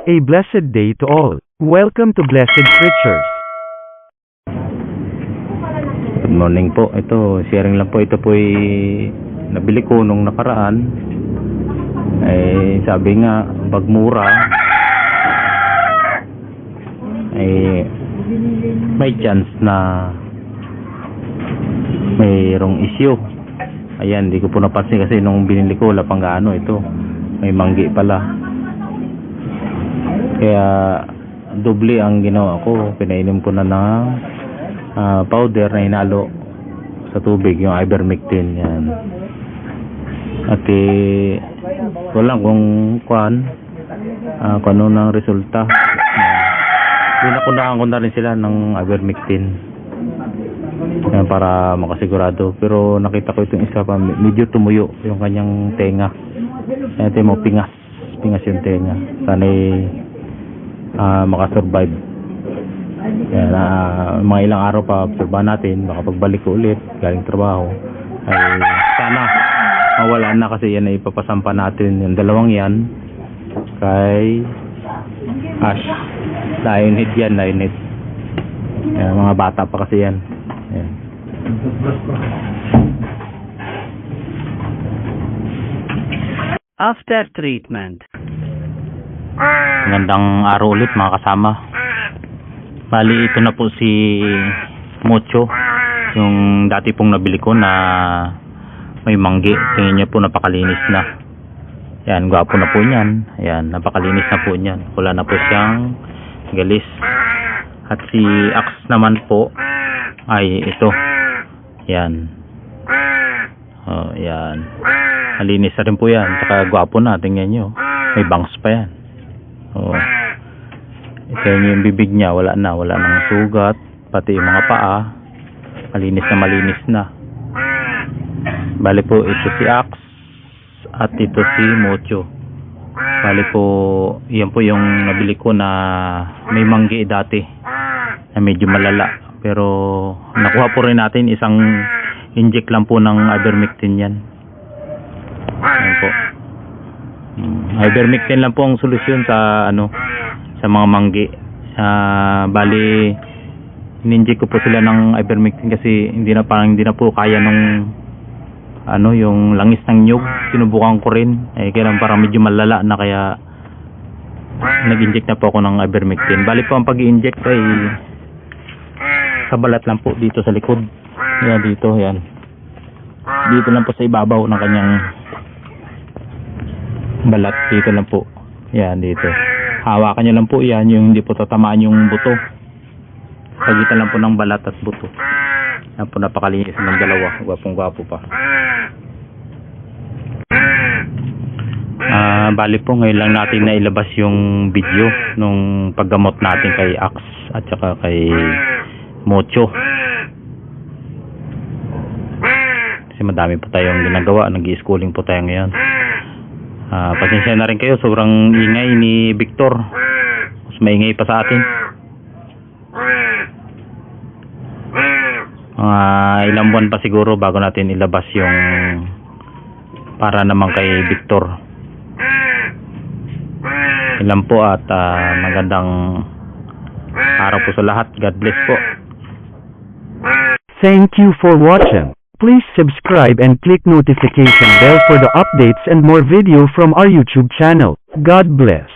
A blessed day to all. Welcome to Blessed Preachers. Good morning po. Ito, sharing lang po. Ito po ay nabili ko nung nakaraan. Sabi nga, pag mura, may chance na mayroong issue. Ayan, di ko po napansin kasi nung binili ko, wala pang gaano ito. May manggi pala. Kaya doble ang ginawa ko, pinainom ko na ng powder na hinalo sa tubig, yung ivermectin yan. At wala kung kung ano ng resulta. Pinakunaan ko na rin sila ng ivermectin yan, para makasigurado. Pero nakita ko itong isa pa, medyo tumuyo yung kanyang tenga. Ito mo, pingas yung tenga. Sana makasurvive. Yan, mga ilang araw pa obserbahan natin, baka pagbalik ko ulit galing trabaho ay sana mawala na, kasi yan ay ipapasampa natin yung dalawang yan kay Ash. Lionhead yan, lionhead. Yan, mga bata pa kasi yan. Yan. After treatment. Magandang araw ulit mga kasama. Bali, ito na po si Mocho, yung dati pong nabili ko na may manggi. Tingin niya po, napakalinis na. Yan, gwapo na po niyan. Yan, napakalinis na po niyan. Wala na po siyang galis. At si Axe naman po ay ito. Yan. Oh, yan. Malinis na rin po yan. Saka gwapo na, tingnan nyo. May bangs pa yan. Oh. Ito yung bibig niya, wala nang sugat, pati yung mga paa malinis na. Bali po, ito si Axe at ito si Mocho. Bali po, yan po yung nabili ko na may manggi dati na medyo malala, pero nakuha po rin natin isang inject lang po ng ivermectin yan. Yan po. Ivermectin lang po ang solusyon sa sa mga manggi. Bali, ininject ko po sila ng ivermectin kasi hindi na po kaya nung yung langis ng nyug. Sinubukan ko rin, kaya parang medyo malala na, kaya nag-inject na po ako ng ivermectin. Bali po, ang pag-i-inject ay sa balat lang po, dito sa likod. Yan, dito, yan. Dito lang po sa ibabaw ng kanyang balat, dito lang po. Yan, dito. Hawakan nyo lang po yan, yung hindi po tatamaan yung buto. Pagitan lang po ng balat at buto. Yan po, napakalinis ng dalawa. Gwapong-gwapo pa. Bali po, ngayon lang natin na ilabas yung video nung paggamot natin kay Axe at saka kay Mocho. Kasi madami po tayong ginagawa. Nag-i-schooling po tayo ngayon. Pasensya na rin kayo, sobrang ingay ni Victor. Mas maingay pa sa atin. Ilang buwan pa siguro bago natin ilabas yung para naman kay Victor. Ilan po at magandang araw po sa lahat. God bless po. Thank you for watching. Please subscribe and click notification bell for the updates and more video from our YouTube channel. God bless.